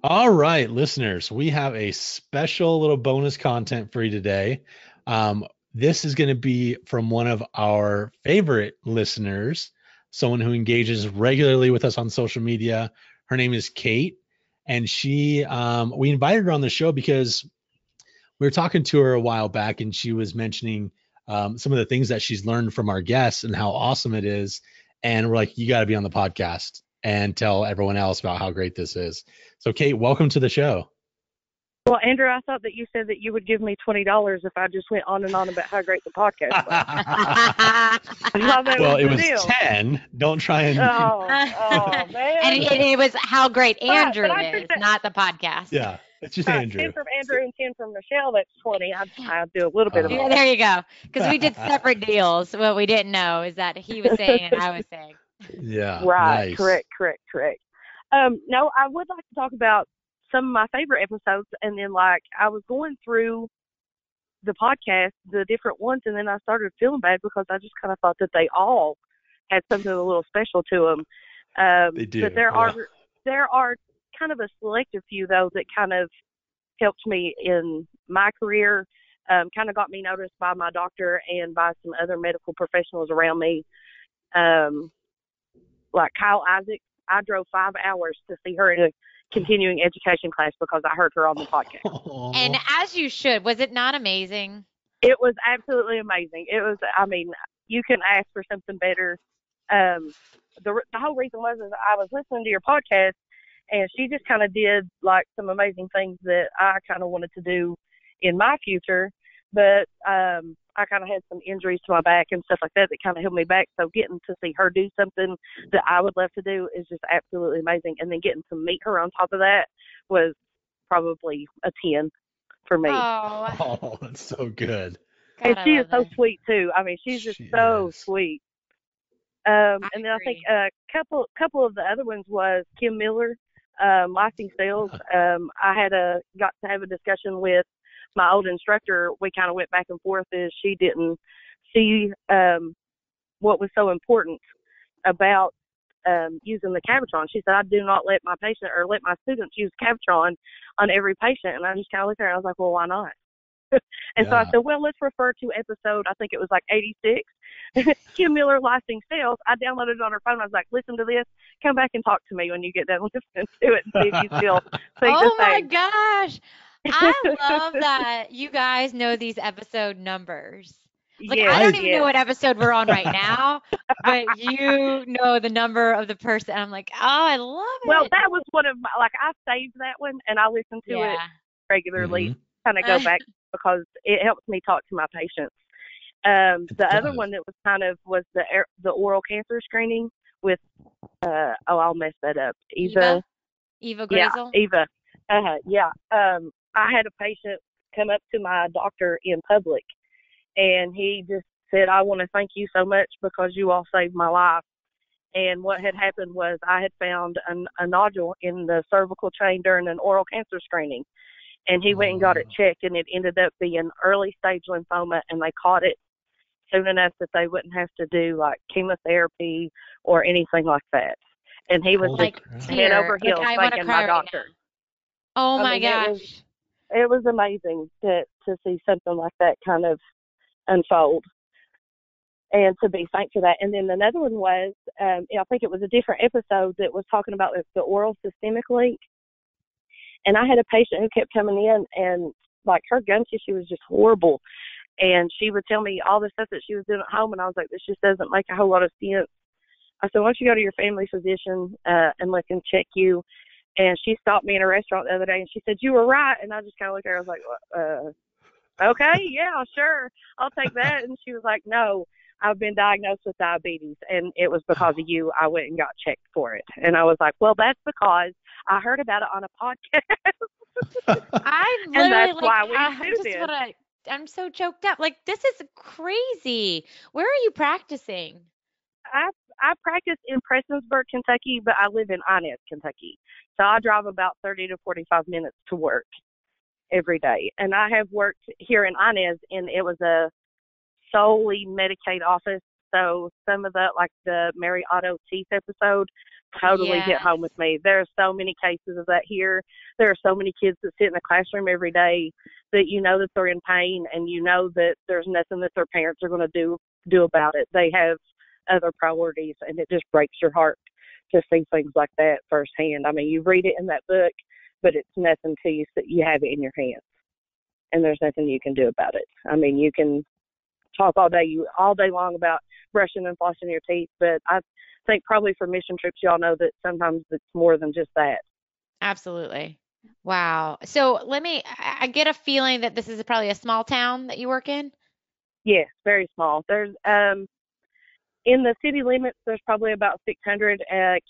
All right, listeners, we have a special little bonus content for you today. This is going to be from one of our favorite listeners, someone who engages regularly with us on social media. Her name is Kate, and we invited her on the show because we were talking to her a while back, and she was mentioning some of the things that she's learned from our guests and how awesome it is. And we're like, you got to be on the podcast and tell everyone else about how great this is. So, Kate, welcome to the show. Well, Andrew, I thought that you said that you would give me $20 if I just went on and on about how great the podcast was. I thought that Well, was it the was deal. 10. Don't try and. Oh, man. And it was how great Andrew I is, think that, not the podcast. Yeah, it's just 10 Andrew. from Andrew and 10 from Michelle, that's 20. I'll do a little bit of Yeah, that. there you go. Because we did separate deals. What we didn't know is that he was saying and I was saying. Yeah, Right, nice. correct. No, I would like to talk about some of my favorite episodes, and then, like, I was going through the podcast, the different ones, and then I started feeling bad because I just kind of thought that they all had something a little special to them. They do. But there are kind of a selective few though that kind of helped me in my career. Kind of got me noticed by my doctor and by some other medical professionals around me. Like Kyle Isaac, I drove 5 hours to see her in a continuing education class because I heard her on the podcast. And as you should. Was it not amazing? It was absolutely amazing. It was, I mean, you can ask for something better. The whole reason was is I was listening to your podcast, and she just kind of did like some amazing things that I kind of wanted to do in my future, but I kind of had some injuries to my back and stuff like that that kind of held me back. So getting to see her do something that I would love to do is just absolutely amazing. And then getting to meet her on top of that was probably a 10 for me. Oh, Oh, that's so good. And God, I she is love so that. sweet too. I mean, she's just She so is. sweet. I And then I think agree. a couple of the other ones was Kim Miller, Licensing Sales. I got to have a discussion with my old instructor. We kind of went back and forth as she didn't see what was so important about using the Cavatron. She said, I do not let my patient or let my students use Cavatron on every patient. And I just kind of looked at her and I was like, well, why not? And so I Yeah. said, well, let's refer to episode, I think it was like 86, Kim Miller Licensing Sales. I downloaded it on her phone. I was like, listen to this. Come back and talk to me when you get done listening to it and see if you still think the Oh my same. gosh. I love that you guys know these episode numbers. Like, Yes, I don't I even know yes. what episode we're on right now, but you know the number of the person. I'm like, oh, I Well, love it. that was one of my, like, I saved that one and I listen to it Yeah. regularly, mhm. kind of go back because it helps me talk to my patients. It The other does. one that was was the oral cancer screening with, I'll mess that up. Eva? Eva Yeah, Grazel? Eva. Yeah. I had a patient come up to my doctor in public, and he just said, I want to thank you so much because you all saved my life. And what had happened was I had found a nodule in the cervical chain during an oral cancer screening. And he went and got it Oh, checked, and it ended up being early stage lymphoma, and they caught it soon enough that they wouldn't have to do like chemotherapy or anything like that. And he was holy just Like, crap. head tear. over Like, heels I want to thanking my cry right doctor. now. Oh I my mean, gosh. it was amazing to see something like that kind of unfold and to be thanked for that. And then another one was, I think it was a different episode that was talking about the oral systemic leak. And I had a patient who kept coming in and like her gum tissue was just horrible. And she would tell me all the stuff that she was doing at home. And I was like, this just doesn't make a whole lot of sense. I said, why don't you go to your family physician and let them check you? And she stopped me in a restaurant the other day and she said, you were right. And I just kind of looked at her. I was like, okay, yeah, sure. I'll take that. And she was like, no, I've been diagnosed with diabetes. And it was because of you. I went and got checked for it. And I was like, well, that's because I heard about it on a podcast. I And literally that's like why we I do just this. wanna I'm so choked up. Like, this is crazy. Where are you practicing? I I practice in Prestonsburg, Kentucky, but I live in Inez, Kentucky. So I drive about 30 to 45 minutes to work every day. And I have worked here in Inez, and it was a solely Medicaid office. So some of the, like the Mary Otto Teeth episode, totally hit home Yes. with me. There are so many cases of that here. There are so many kids that sit in the classroom every day that you know that they're in pain, and you know that there's nothing that their parents are going to do about it. They have other priorities, and it just breaks your heart to see things like that firsthand. I mean, you read it in that book, but it's nothing till you have it in your hands, and there's nothing you can do about it. I mean, you can talk all day long about brushing and flossing your teeth, but I think probably for mission trips, y'all know that sometimes it's more than just that. Absolutely. Wow. So I get a feeling that this is probably a small town that you work in. Yes, very small. There's in the city limits, there's probably about 600.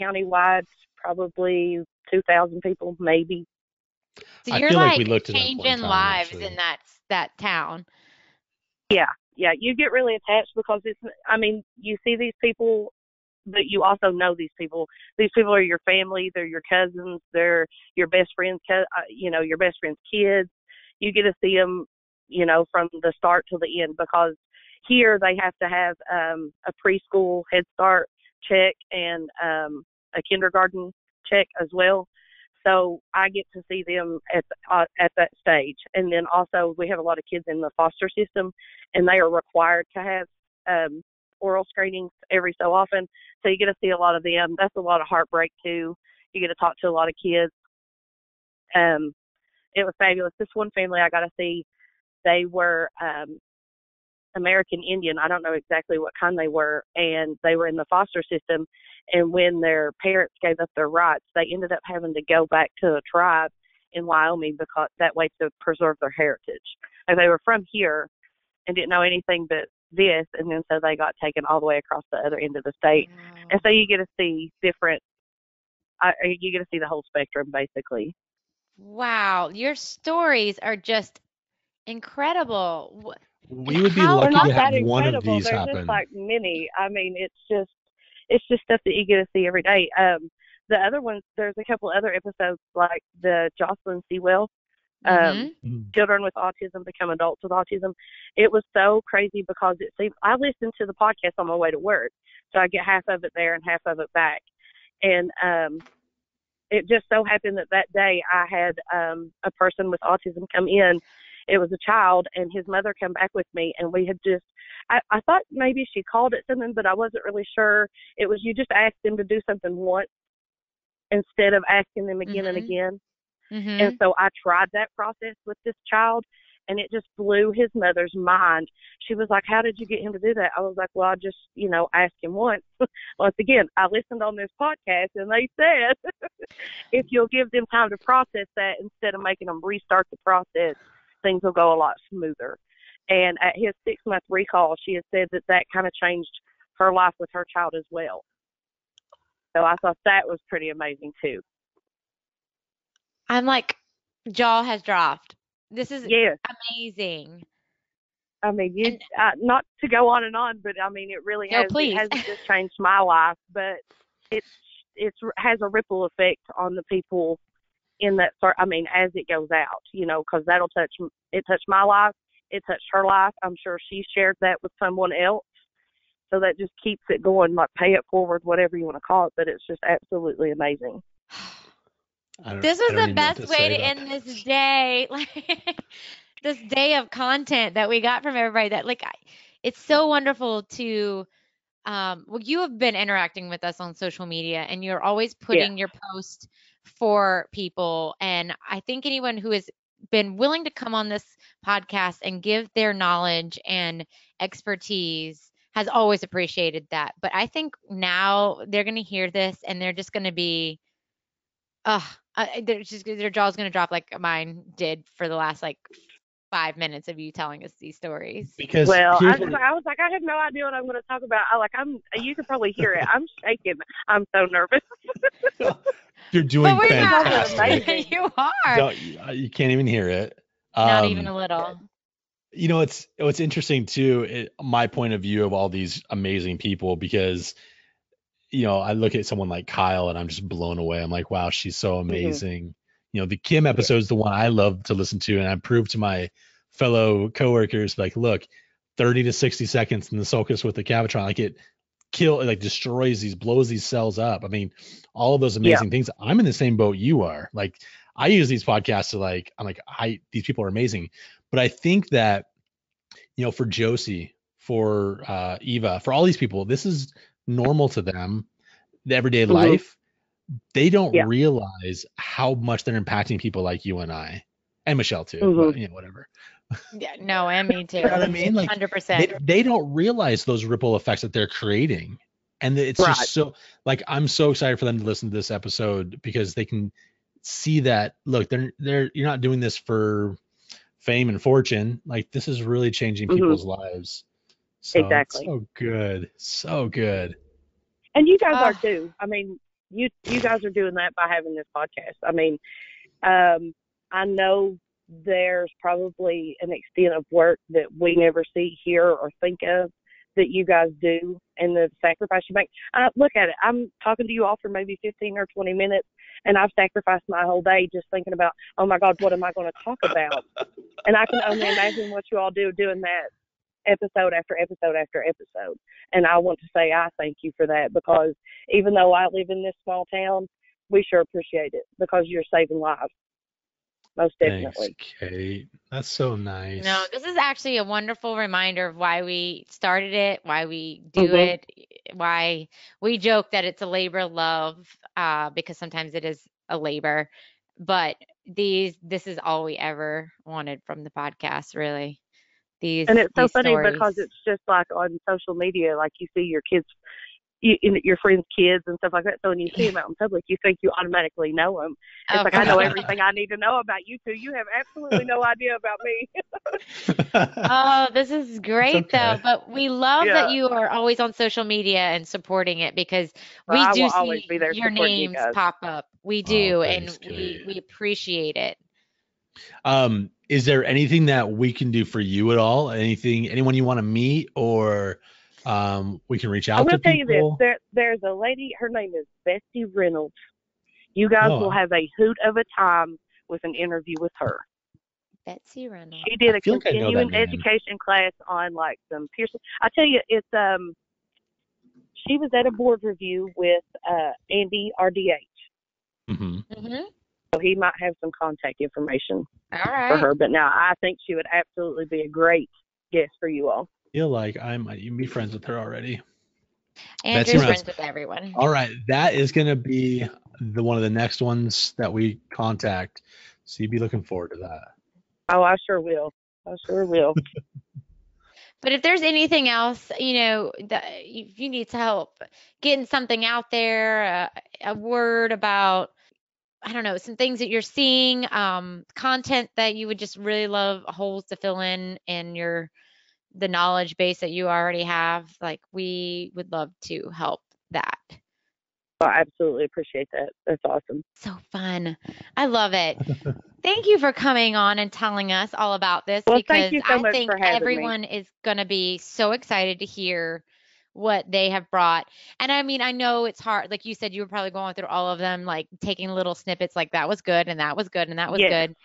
Countywide, probably 2,000 people, maybe. So I you're feel like we like looked it up one changing time lives in actually. that town. Yeah, yeah. You get really attached because it's. I mean, you see these people, but you also know these people. These people are your family. They're your cousins. They're your best friends. Your best friends' kids. You get to see them, from the start to the end, because here they have to have a preschool Head Start check and a kindergarten check as well. So I get to see them at that stage, and then also we have a lot of kids in the foster system, and they are required to have oral screenings every so often. So you get to see a lot of them. That's a lot of heartbreak too. You get to talk to a lot of kids. Um, it was fabulous. This one family I got to see, they were American Indian. I don't know exactly what kind they were, and they were in the foster system. And when their parents gave up their rights, they ended up having to go back to a tribe in Wyoming because that way to preserve their heritage. And they were from here and didn't know anything but this, and then so they got taken all the way across the other end of the state. And Wow. so you get to see you get to see the whole spectrum basically. Wow. Your stories are just incredible. And We would be how They're lucky not to long? have that one of incredible. these They're just happen. like many. I mean, it's just stuff that you get to see every day. The other ones, there's a couple other episodes like the Jocelyn Sewell, um, Mm-hmm. Mm. children with autism become adults with autism. It was so crazy because it seemed I listened to the podcast on my way to work, so I get half of it there and half of it back, and it just so happened that that day I had a person with autism come in. It was a child, and his mother come back with me, and we had I thought maybe she called it something, but I wasn't really sure. It was you just asked them to do something once instead of asking them again and Mm-hmm. again. And Mm-hmm. so I tried that process with this child, and it just blew his mother's mind. She was like, "How did you get him to do that?" I was like, "Well, I just, asked him once." Once again, I listened on this podcast, and they said if you'll give them time to process that instead of making them restart the process, things will go a lot smoother. And at his 6-month recall, she had said that kind of changed her life with her child as well. So I thought that was pretty amazing too. I'm like, jaw has dropped. This is Yes, amazing. I mean, And not to go on, but I mean, it really no, has. It please. hasn't just changed my life, but it's it's has a ripple effect on the people in that. I mean, as it goes out, because it touched my life, it touched her life. I'm sure she shared that with someone else, so that just keeps it going, like pay it forward, whatever you want to call it. But it's just absolutely amazing. This I was don't the even know what best to way say to about end this this. day. Like this day of content that we got from everybody that it's so wonderful to well, you have been interacting with us on social media and you're always Yeah, putting your post for people. And I think anyone who has been willing to come on this podcast and give their knowledge and expertise has always appreciated that. But I think now they're going to hear this and they're just going to be, their jaw's going to drop like mine did for the last like 5 minutes of you telling us these stories. Because well, here's what I was like, I have no idea what I'm going to talk about. You can probably hear it. I'm shaking. I'm so nervous. you're But doing we're You guys are not. fantastic. amazing. You are. Don't you can't even hear it. Not even Um, a little. it's what's interesting too, my point of view of all these amazing people because I look at someone like Kyle and I'm just blown away. I'm like, wow, she's so Hmm. amazing. The Kim Yeah. episode is the one I love to listen to, and I prove to my fellow coworkers, like, look, 30 to 60 seconds in the sulcus with the Cavitron, like blows these cells up. I mean, all of those amazing things. I'm in the same boat you are. Like, I use these podcasts to these people are amazing. But I think that, for Josie, for Eva, for all these people, this is normal to them, the everyday life. They don't realize how much they're impacting people like you and I, and Michelle too, but whatever. Yeah, no, and me too. You know what I mean? Like, 100%. they don't realize those ripple effects that they're creating. And it's just so, like, I'm so excited for them to listen to this episode because they can see that, look, you're not doing this for fame and fortune. Like, this is really changing people's lives. So exactly. So good. So good. And you guys are too. I mean, you guys are doing that by having this podcast. I mean, I know there's probably an extent of work that we never see, hear, or think of that you guys do, and the sacrifice you make. Look at it. I'm talking to you all for maybe 15 or 20 minutes, and I've sacrificed my whole day just thinking about, oh my God, what am I going to talk about? And I can only imagine what you all do doing that episode after episode after episode. And I want to say I thank you for that, because even though I live in this small town, we sure appreciate it because you're saving lives. Most definitely. Thanks, Kate. That's so nice. No, this is actually a wonderful reminder of why we started it, why we do it, why we joke that it's a labor of love, because sometimes it is a labor. But this is all we ever wanted from the podcast, really. And it's so funny stories. because it's just like on social media, like you see your kids, your friends' kids and stuff like that. So when you see them out in public, you think you automatically know them. It's like, I know everything I need to know about you two. You have absolutely no idea about me. Oh, this is great though. But we love that you are always on social media and supporting it, because we do see your names pop up. We do, and we appreciate it. Is there anything that we can do for you at all? Anyone you want to meet, or we can reach out to people? I'm going to tell you this. There's a lady, her name is Betsy Reynolds. You guys will have a hoot of a time with an interview with her. Betsy Reynolds. She did a continuing education class on like some Pearson. I tell you, it's she was at a board review with Andy RDH. So he might have some contact information for her. But now I think she would absolutely be a great guest for you all. I feel like I might even be friends with her already. Andrew's friends with everyone. All right. That is going to be one of the next ones that we contact. So you'd be looking forward to that. Oh, I sure will. But if there's anything else, that if you need help getting something out there, a word about, I don't know, some things that you're seeing, content that you would just really love holes to fill in the knowledge base that you already have, like, we would love to help that. Well, I absolutely appreciate that. That's awesome. So fun. I love it. Thank you for coming on and telling us all about this, because thank you so much think for having everyone is going to be so excited to hear what they have brought. And I mean, I know it's hard. Like you said, you were probably going through all of them, like taking little snippets, like that was good and that was good and that was good.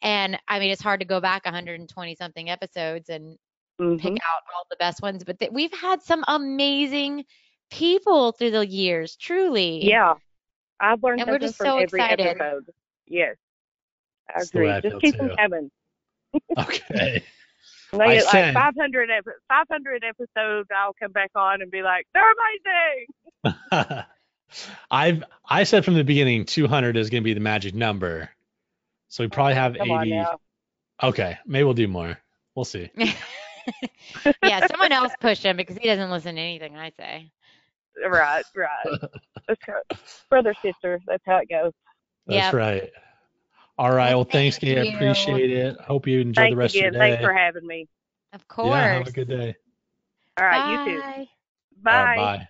And I mean, it's hard to go back 120 something episodes and pick out all the best ones, but we've had some amazing people through the years, truly. Yeah. I've learned and we're just from so every excited. Episode. Yes. I agree. Just keep them coming. Okay. When I get like 500 episodes, I'll come back on and be like, they're amazing. I said from the beginning 200 is going to be the magic number. So we probably have 80. Okay, maybe we'll do more. We'll see. Yeah, someone else push him because he doesn't listen to anything I say. Right. Brother, sister, that's how it goes. That's right. All right. Well, thanks, Kate. I appreciate it. Hope you enjoy the rest of your day. Thanks for having me. Of course. Yeah, have a good day. All right, you too. Bye. Bye. Bye.